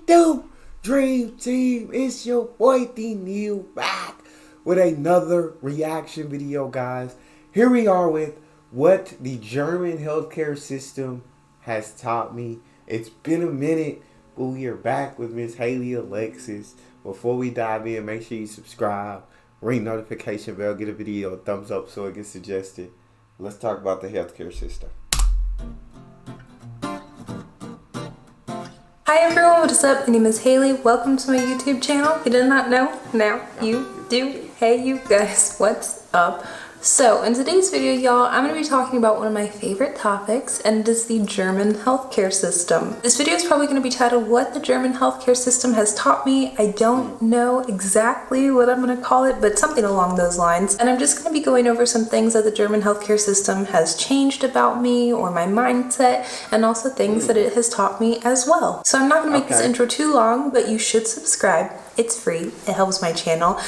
do, Dream Team? It's your boy Neal back with another reaction video, guys. Here we are with what the German healthcare system has taught me. It's been a minute, but we are back with Miss Haley Alexis. Before we dive in, make sure you subscribe, ring notification bell, get a video a thumbs up so it gets suggested. Let's talk about the healthcare system. Hi everyone, what is up? My name is Haley. Welcome to my YouTube channel. If you did not know, now you do. Hey you guys, what's up? So in today's video, y'all, I'm going to be talking about one of my favorite topics, and it is the German healthcare system. This video is probably going to be titled What the German Healthcare System Has Taught Me. I don't know exactly what I'm going to call it, but something along those lines. And I'm just going to be going over some things that the German healthcare system has changed about me or my mindset, and also things that it has taught me as well. So I'm not going to make this intro too long, but you should subscribe. It's free. It helps my channel.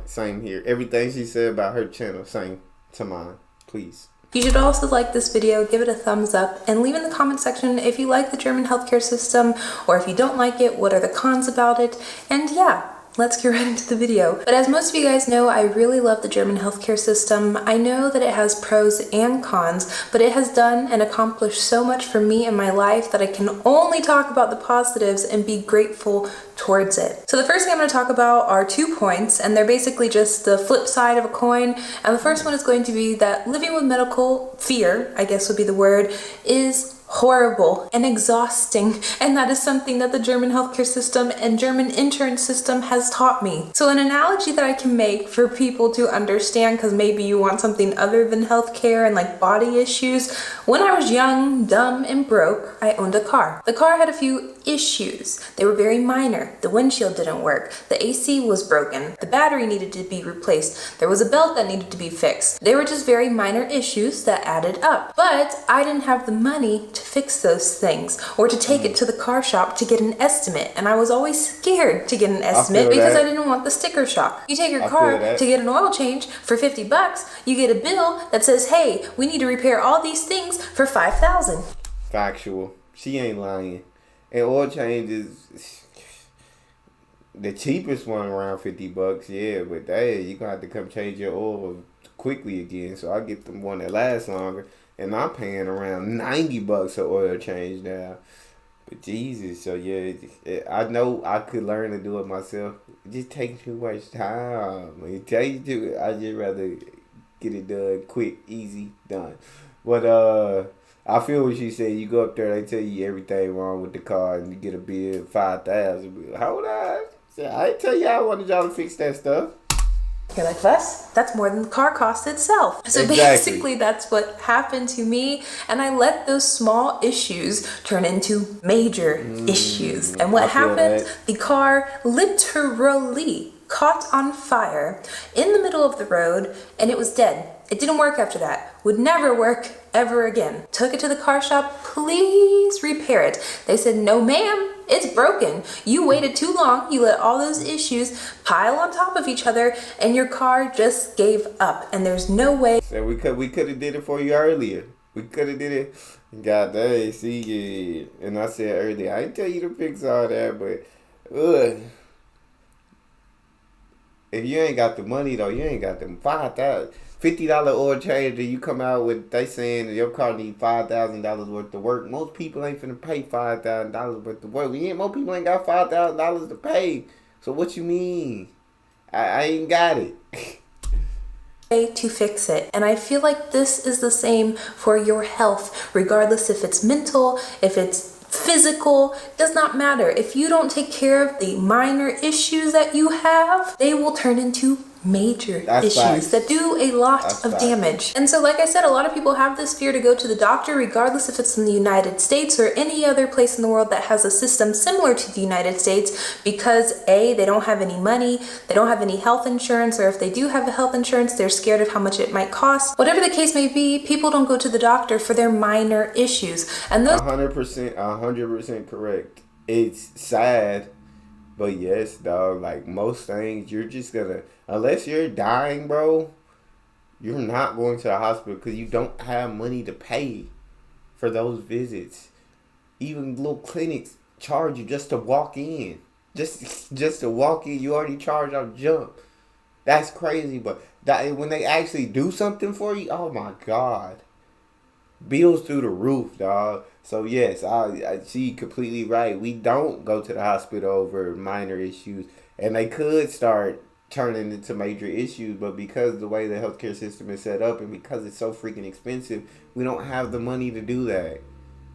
Same here. Everything she said about her channel, same to mine. Please. You should also like this video, give it a thumbs up, and leave in the comment section if you like the German healthcare system, or if you don't like it, what are the cons about it, and yeah. Let's get right into the video. But as most of you guys know, I really love the German healthcare system. I know that it has pros and cons, but it has done and accomplished so much for me in my life that I can only talk about the positives and be grateful towards it. So the first thing I'm going to talk about are 2 points, and they're basically just the flip side of a coin. And the first one is going to be that living with medical fear, I guess would be the word, is horrible and exhausting, and that is something that the German healthcare system and German insurance system has taught me. So an analogy that I can make for people to understand, because maybe you want something other than healthcare and like body issues, when I was young, dumb, and broke, I owned a car. The car had a few issues. They were very minor. The windshield didn't work. The AC was broken. The battery needed to be replaced. There was a belt that needed to be fixed. They were just very minor issues that added up. But I didn't have the money to fix those things or to take it to the car shop to get an estimate, and I was always scared to get an estimate because I didn't want the sticker shock. You take your car to get an oil change for 50 bucks, you get a bill that says, hey, we need to repair all these things for 5,000. Factual. She ain't lying. And oil change is the cheapest one around 50 bucks, yeah, but hey, you're gonna have to come change your oil quickly again, so I get the one that lasts longer. And I'm paying around 90 bucks an oil change now. But Jesus, so yeah, I know I could learn to do it myself. It just takes too much time. I tell you to, I just rather get it done quick, easy, done. But I feel what she said. You go up there, they tell you everything wrong with the car, and you get a bill of 5,000. Hold on, I tell you I wanted y'all to fix that stuff. You're like, that's more than the car cost itself. So basically that's what happened to me, and I let those small issues turn into major issues. And what happened? The car literally caught on fire in the middle of the road, and it was dead. It didn't work after that. Would never work ever again. Took it to the car shop. Please repair it. They said, no ma'am, it's broken. You waited too long. You let all those issues pile on top of each other, and your car just gave up. And there's no way. So we could have did it for you earlier. We could have did it. God dang, see, yeah. And I said earlier, I didn't tell you to fix all that, but if you ain't got the money though, you ain't got them $50 oil change that you come out with, they saying that your car need $5,000 worth of work. Most people ain't finna pay $5,000 worth of work. Most people ain't got $5,000 to pay. So what you mean? I ain't got it. To fix it. And I feel like this is the same for your health, regardless if it's mental, if it's physical, does not matter. If you don't take care of the minor issues that you have, they will turn into major issues that do a lot of damage. And so like I said, a lot of people have this fear to go to the doctor, regardless if it's in the United States or any other place in the world that has a system similar to the United States, because A, they don't have any money, they don't have any health insurance, or if they do have a health insurance, they're scared of how much it might cost. Whatever the case may be, people don't go to the doctor for their minor issues. And those 100% correct. It's sad, but yes, dog, like most things, you're just gonna, unless you're dying, bro, you're not going to the hospital because you don't have money to pay for those visits. Even little clinics charge you just to walk in. Just to walk in, you already charge off jump. That's crazy, but when they actually do something for you, oh my God. Bills through the roof, dog. So yes, I she completely right. We don't go to the hospital over minor issues, and they could start turning into major issues, but because of the way the healthcare system is set up and because it's so freaking expensive, we don't have the money to do that.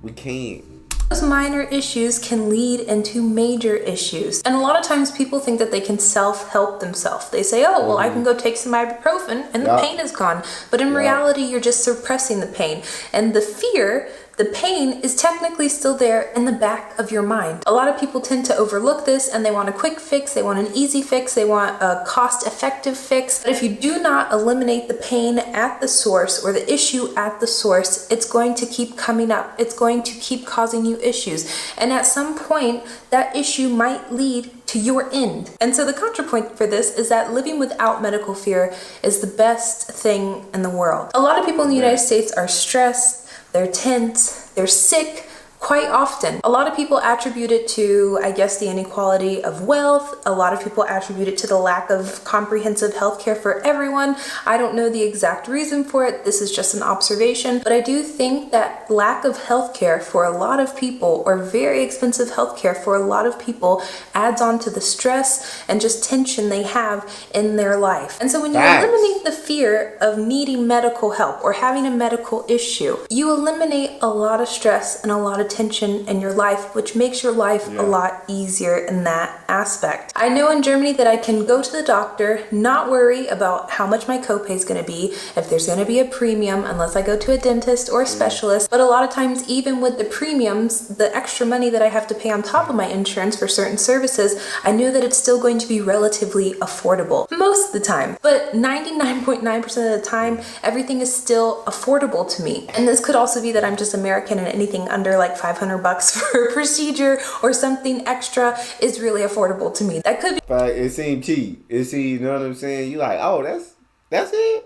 We can't. Those minor issues can lead into major issues. And a lot of times people think that they can self-help themselves. They say, oh, well, I can go take some ibuprofen and the pain is gone. But in reality, you're just suppressing the pain. And the fear, the pain is technically still there in the back of your mind. A lot of people tend to overlook this and they want a quick fix, they want an easy fix, they want a cost-effective fix. But if you do not eliminate the pain at the source or the issue at the source, it's going to keep coming up. It's going to keep causing you issues. And at some point, that issue might lead to your end. And so the contrapoint for this is that living without medical fear is the best thing in the world. A lot of people in the United States are stressed, they're tense, they're sick quite often. A lot of people attribute it to, I guess, the inequality of wealth. A lot of people attribute it to the lack of comprehensive healthcare for everyone. I don't know the exact reason for it. This is just an observation. But I do think that lack of healthcare for a lot of people, or very expensive healthcare for a lot of people, adds on to the stress and just tension they have in their life. And so when you eliminate the fear of needing medical help or having a medical issue, you eliminate a lot of stress and a lot of tension in your life, which makes your life a lot easier in that aspect. I know in Germany that I can go to the doctor, not worry about how much my copay is going to be, if there's going to be a premium, unless I go to a dentist or a specialist. But a lot of times, even with the premiums, the extra money that I have to pay on top of my insurance for certain services, I know that it's still going to be relatively affordable most of the time. But 99.9% of the time, everything is still affordable to me. And this could also be that I'm just American and anything under like $500 for a procedure or something extra is really affordable to me. That could be. But it seemed cheap. You know what I'm saying? You like, oh, that's it?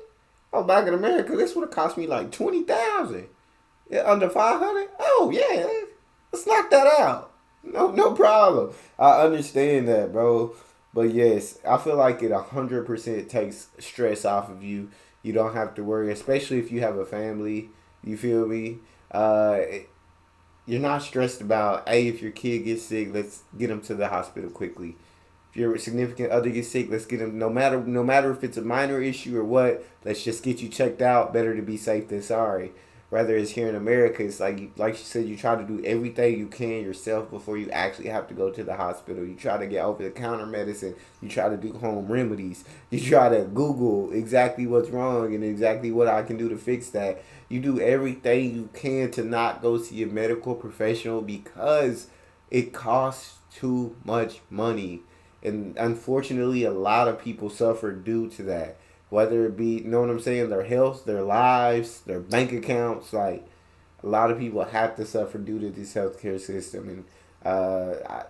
Oh, back in America, this would have cost me like $20,000. Yeah, under $500? Oh, yeah. Let's knock that out. No problem. I understand that, bro. But yes, I feel like it 100% takes stress off of you. You don't have to worry, especially if you have a family. You feel me? You're not stressed about, hey, if your kid gets sick, let's get them to the hospital quickly. If your significant other gets sick, let's get them, no matter if it's a minor issue or what, let's just get you checked out. Better to be safe than sorry. Rather, it's here in America, it's like you said, you try to do everything you can yourself before you actually have to go to the hospital. You try to get over-the-counter medicine. You try to do home remedies. You try to Google exactly what's wrong and exactly what I can do to fix that. You do everything you can to not go see a medical professional because it costs too much money. And unfortunately, a lot of people suffer due to that. Whether it be, you know what I'm saying, their health, their lives, their bank accounts. Like, a lot of people have to suffer due to this healthcare system. And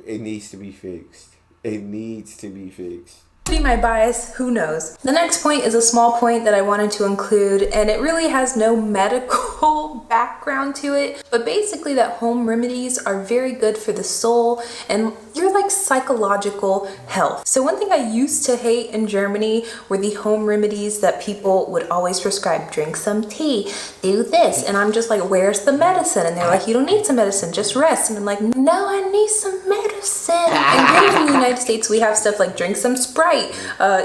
it needs to be fixed. It needs to be fixed. Be my bias, who knows? The next point is a small point that I wanted to include, and it really has no medical background to it, but basically that home remedies are very good for the soul and your like psychological health. So one thing I used to hate in Germany were the home remedies that people would always prescribe. Drink some tea, do this, and I'm just like, where's the medicine? And they're like, you don't need some medicine, just rest. And I'm like, no, I need some medicine. And here in the United States, we have stuff like drink some Sprite,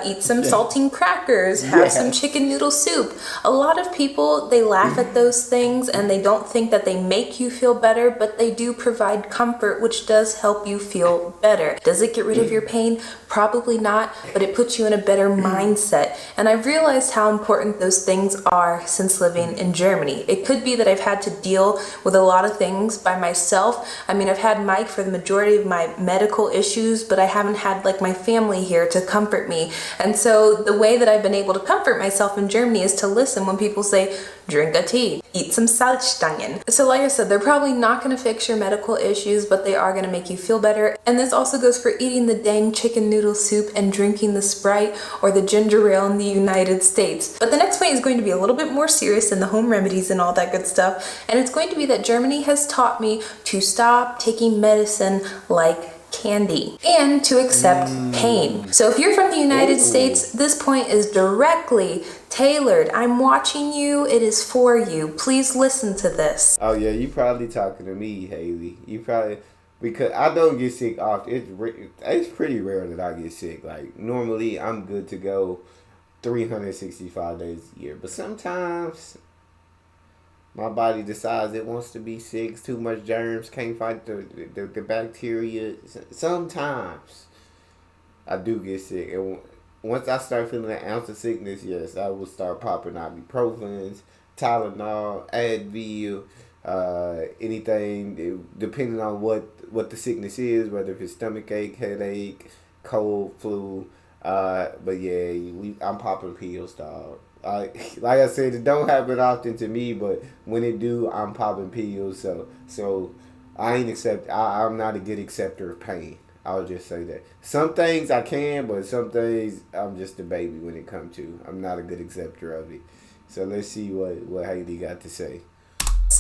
eat some saltine crackers, have some chicken noodle soup. A lot of people, they laugh at those things and they don't think that they make you feel better, but they do provide comfort, which does help you feel better. Does it get rid of your pain? Probably not, but it puts you in a better mindset. And I've realized how important those things are since living in Germany. It could be that I've had to deal with a lot of things by myself. I mean, I've had Mike for the majority of my medical issues, but I haven't had like my family here to comfort me. And so the way that I've been able to comfort myself in Germany is to listen when people say, drink a tea, eat some Salzstangen. So like I said, they're probably not going to fix your medical issues, but they are going to make you feel better. And this also goes for eating the dang chicken noodle soup and drinking the Sprite or the ginger ale in the United States. But the next point is going to be a little bit more serious than the home remedies and all that good stuff. And it's going to be that Germany has taught me to stop taking medicine like candy and to accept pain. So if you're from the United States, this point is directly tailored. I'm watching you. It is for you. Please listen to this. Oh yeah, you probably talking to me, Haley. You probably, because I don't get sick often. It's pretty rare that I get sick. Like normally, I'm good to go 365 days a year. But sometimes my body decides it wants to be sick. Too much germs, can't fight the bacteria. Sometimes I do get sick. And once I start feeling an ounce of sickness, yes, I will start popping ibuprofens, Tylenol, Advil, anything, depending on what the sickness is, whether it's stomach ache, headache, cold, flu. But yeah, I'm popping pills, dog. Like I said, it don't happen often to me, but when it do, I'm popping pills. So I'm not a good acceptor of pain. I'll just say that. Some things I can, but some things I'm just a baby when it comes to. I'm not a good acceptor of it. So let's see what Haley got to say.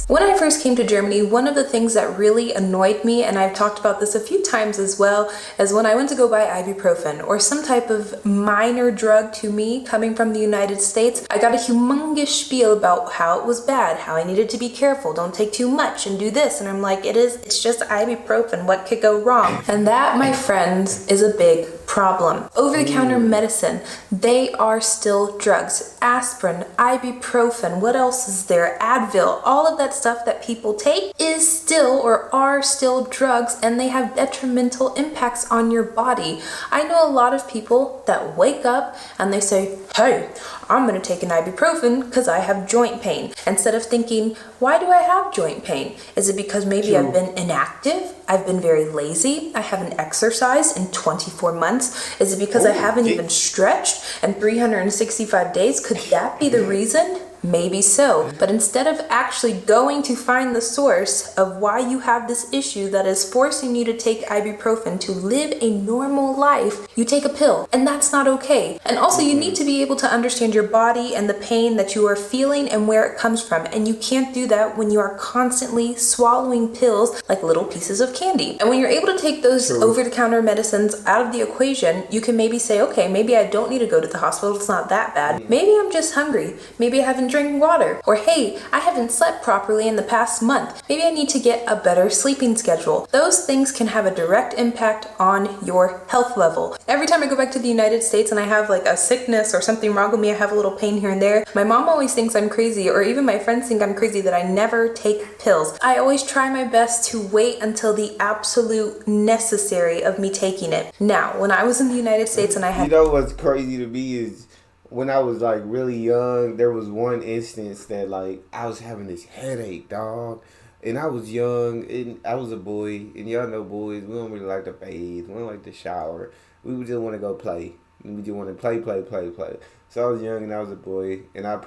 When I first came to Germany, one of the things that really annoyed me, and I've talked about this a few times as well, is when I went to go buy ibuprofen or some type of minor drug to me coming from the United States, I got a humongous spiel about how it was bad, how I needed to be careful, don't take too much and do this. And I'm like, it's just ibuprofen, what could go wrong? And that, my friends, is a big problem. Over-the-counter medicine, they are still drugs. Aspirin, ibuprofen, what else is there? Advil, all of that stuff that people take is still or are still drugs, and they have detrimental impacts on your body. I know a lot of people that wake up and they say, hey, I'm gonna take an ibuprofen because I have joint pain. Instead of thinking, why do I have joint pain? Is it because maybe I've been inactive? I've been very lazy. I haven't exercised in 24 months. Is it because I haven't even stretched in 365 days? Could that be the reason? Maybe so, but instead of actually going to find the source of why you have this issue that is forcing you to take ibuprofen to live a normal life, you take a pill, and that's not okay. And also you need to be able to understand your body and the pain that you are feeling and where it comes from, and you can't do that when you are constantly swallowing pills like little pieces of candy. And when you're able to take those over-the-counter medicines out of the equation, you can maybe say, okay, maybe I don't need to go to the hospital, it's not that bad. Maybe I'm just hungry. Maybe I haven't drank water. Or hey, I haven't slept properly in the past month. Maybe I need to get a better sleeping schedule. Those things can have a direct impact on your health level. Every time I go back to the United States and I have like a sickness or something wrong with me, I have a little pain here and there, my mom always thinks I'm crazy, or even my friends think I'm crazy that I never take pills. I always try my best to wait until the absolute necessary of me taking it. Now, when I was in the United States and I had... You know what's crazy to me is when I was like really young, there was one instance that like I was having this headache, dog. And I was young, and I was a boy, and y'all know boys, we don't really like to bathe, we don't like to shower. We would just want to go play. We just want to play. So I was young and I was a boy, and I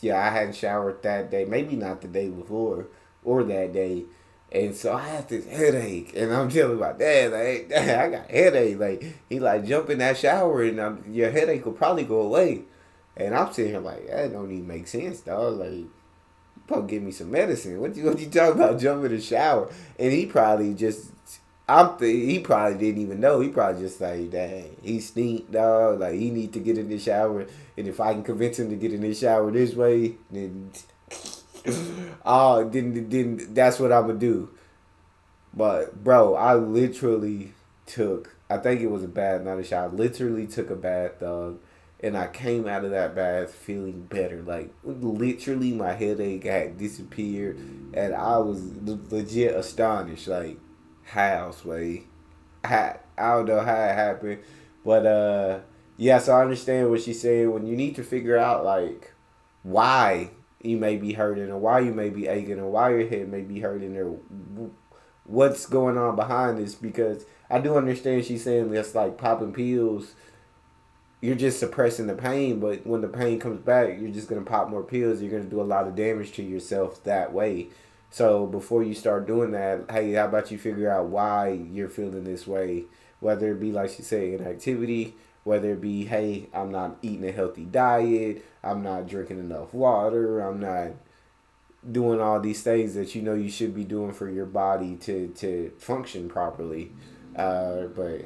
hadn't showered that day, maybe not the day before or that day. And so I had this headache, and I'm telling my dad, like, Dad, I got a headache. Like, he like, jump in that shower, and your headache will probably go away. And I'm sitting here like, that don't even make sense, dog. Like, you probably give me some medicine. What you talking about, jumping in the shower? And he probably just, he probably didn't even know. He probably just like, dang, he stink, dog. Like, he need to get in the shower. And if I can convince him to get in the shower this way, then... then that's what I'm gonna do. But bro, I literally I think it was a bath, not a shower. I literally took a bath, dog, and I came out of that bath feeling better. Like literally, my headache had disappeared, and I was legit astonished. Like, how, Sway? I don't know how it happened, but yeah. So I understand what she's saying. When you need to figure out like why you may be hurting, or why you may be aching, or why your head may be hurting, or what's going on behind this, because I do understand she's saying that's like popping pills you're just suppressing the pain, but when the pain comes back, you're just going to pop more pills. You're going to do a lot of damage to yourself that way. So before you start doing that, hey, how about you figure out why you're feeling this way? Whether it be, like she said, inactivity, whether it be, hey, I'm not eating a healthy diet, I'm not drinking enough water, I'm not doing all these things that you know you should be doing for your body to function properly. But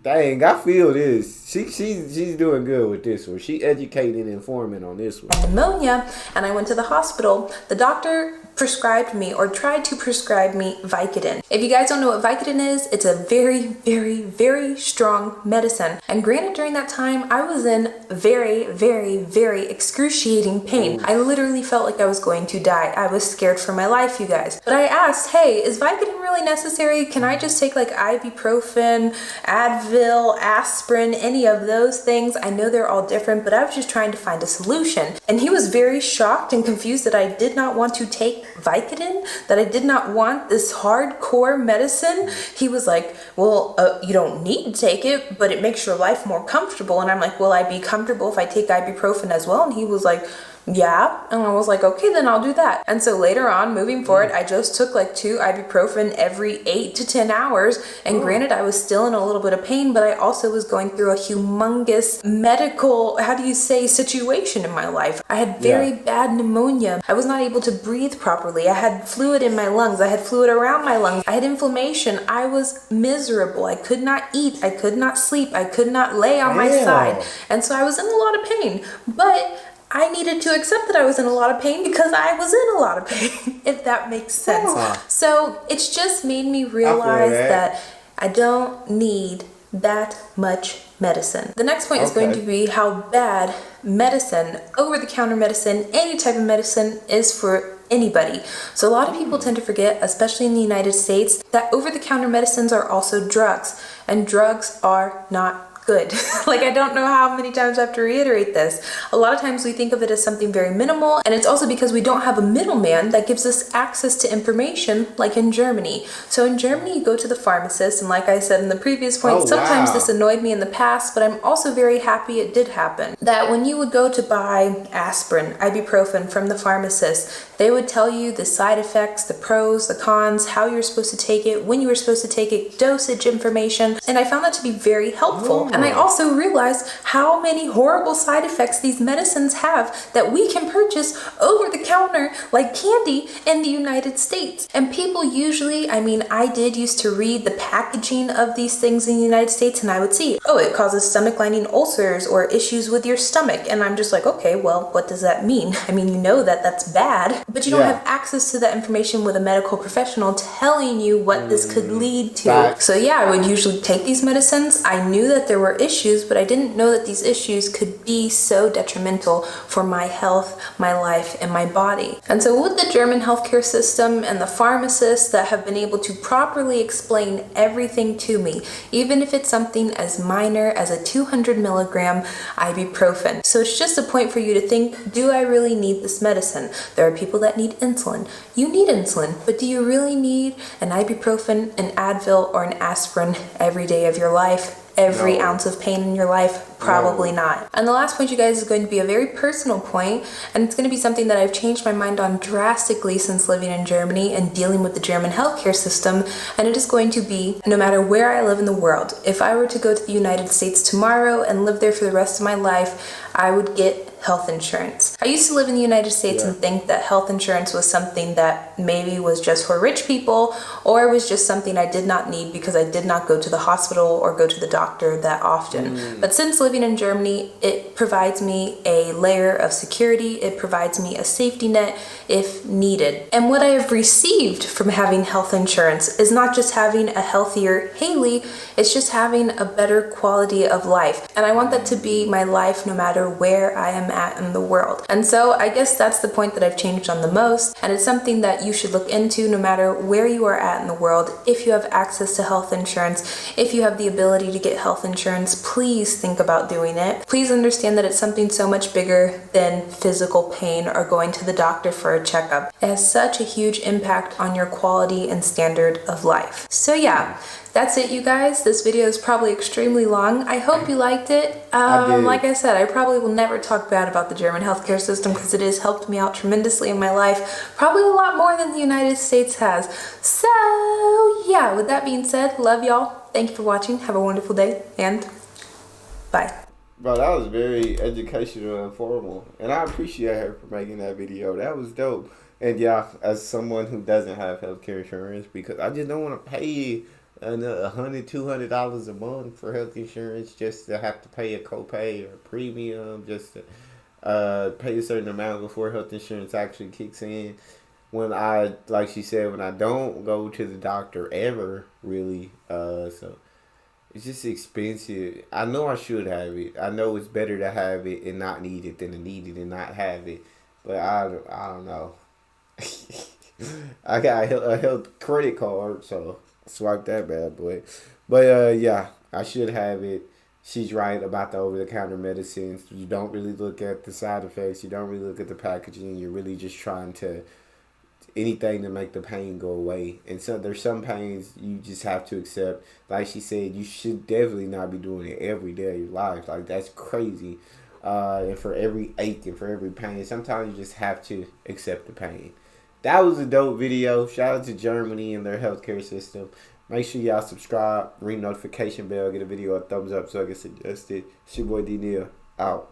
dang, I feel this. She's doing good with this one. She educating and informing on this one. Pneumonia, and I went to the hospital. The doctor prescribed me, or tried to prescribe me, Vicodin. If you guys don't know what Vicodin is, it's a very, very, very strong medicine. And granted, during that time, I was in very, very, very excruciating pain. I literally felt like I was going to die. I was scared for my life, you guys. But I asked, hey, is Vicodin really necessary? Can I just take like ibuprofen, Advil, aspirin, any of those things? I know they're all different, but I was just trying to find a solution. And he was very shocked and confused that I did not want to take Vicodin, that I did not want this hardcore medicine. He was like, well, you don't need to take it, but it makes your life more comfortable. And I'm like, will I be comfortable if I take ibuprofen as well? And he was like, yeah. And I was like, okay, then I'll do that. And so later on, moving forward, I just took like 2 ibuprofen every 8 to 10 hours. And granted, I was still in a little bit of pain, but I also was going through a humongous medical, situation in my life. I had very bad pneumonia. I was not able to breathe properly. I had fluid in my lungs. I had fluid around my lungs. I had inflammation. I was miserable. I could not eat. I could not sleep. I could not lay on my side. And so I was in a lot of pain. But I needed to accept that I was in a lot of pain because I was in a lot of pain, if that makes sense. So it's just made me realize that I don't need that much medicine. The next point is going to be how bad medicine, over-the-counter medicine, any type of medicine is for anybody. So a lot of people tend to forget, especially in the United States, that over-the-counter medicines are also drugs, and drugs are not good. Like, I don't know how many times I have to reiterate this. A lot of times we think of it as something very minimal, and it's also because we don't have a middleman that gives us access to information, like in Germany. So in Germany, you go to the pharmacist, and like I said in the previous point, sometimes this annoyed me in the past, but I'm also very happy it did happen. That when you would go to buy aspirin, ibuprofen from the pharmacist, they would tell you the side effects, the pros, the cons, how you're supposed to take it, when you were supposed to take it, dosage information, and I found that to be very helpful. And I also realized how many horrible side effects these medicines have that we can purchase over the counter like candy in the United States. And people usually, I did used to read the packaging of these things in the United States, and I would see, oh, it causes stomach lining ulcers or issues with your stomach. And I'm just like, okay, well, what does that mean? You know that that's bad, but you don't have access to that information with a medical professional telling you what this could lead to. So yeah, I would usually take these medicines. I knew that there were issues, but I didn't know that these issues could be so detrimental for my health, my life, and my body. And so with the German healthcare system and the pharmacists that have been able to properly explain everything to me, even if it's something as minor as a 200 milligram ibuprofen. So it's just a point for you to think, do I really need this medicine? There are people that need insulin. You need insulin, but do you really need an ibuprofen, an Advil, or an aspirin every day of your life? Every ounce of pain in your life? Probably not. And the last point, you guys, is going to be a very personal point, and it's going to be something that I've changed my mind on drastically since living in Germany and dealing with the German healthcare system, and it is going to be, no matter where I live in the world, if I were to go to the United States tomorrow and live there for the rest of my life, I would get health insurance. I used to live in the United States and think that health insurance was something that maybe was just for rich people, or it was just something I did not need because I did not go to the hospital or go to the doctor that often. But since living in Germany, it provides me a layer of security. It provides me a safety net if needed. And what I have received from having health insurance is not just having a healthier Haley, it's just having a better quality of life. And I want that to be my life no matter where I am at in the world. And so I guess that's the point that I've changed on the most, and it's something that you should look into no matter where you are at in the world. If you have access to health insurance, if you have the ability to get health insurance, please think about doing it. Please understand that it's something so much bigger than physical pain or going to the doctor for a checkup. It has such a huge impact on your quality and standard of life. So yeah, that's it, you guys. This video is probably extremely long. I hope you liked it. I did. Like I said, I probably will never talk bad about the German healthcare system because it has helped me out tremendously in my life. Probably a lot more than the United States has. So, yeah, with that being said, love y'all. Thank you for watching. Have a wonderful day, and bye. Bro, that was very educational and formal. And I appreciate her for making that video. That was dope. And yeah, as someone who doesn't have healthcare insurance, because I just don't want to pay $100, $200 a month for health insurance just to have to pay a copay or a premium, just to pay a certain amount before health insurance actually kicks in. When I, like she said, when I don't go to the doctor ever, really, so it's just expensive. I know I should have it. I know it's better to have it and not need it than to need it and not have it. But I don't know. I got a health credit card, so swipe that bad boy. But yeah, I should have it. She's right about the over-the-counter medicines. You don't really look at the side effects. You don't really look at the packaging. You're really just trying to anything to make the pain go away. And so there's some pains you just have to accept. Like she said, you should definitely not be doing it every day of your life. Like, that's crazy. And for every ache and for every pain, sometimes you just have to accept the pain. That was a dope video. Shout out to Germany and their healthcare system. Make sure y'all subscribe, ring notification bell, get a video a thumbs up so I can suggest it. It's your boy D Neal, out.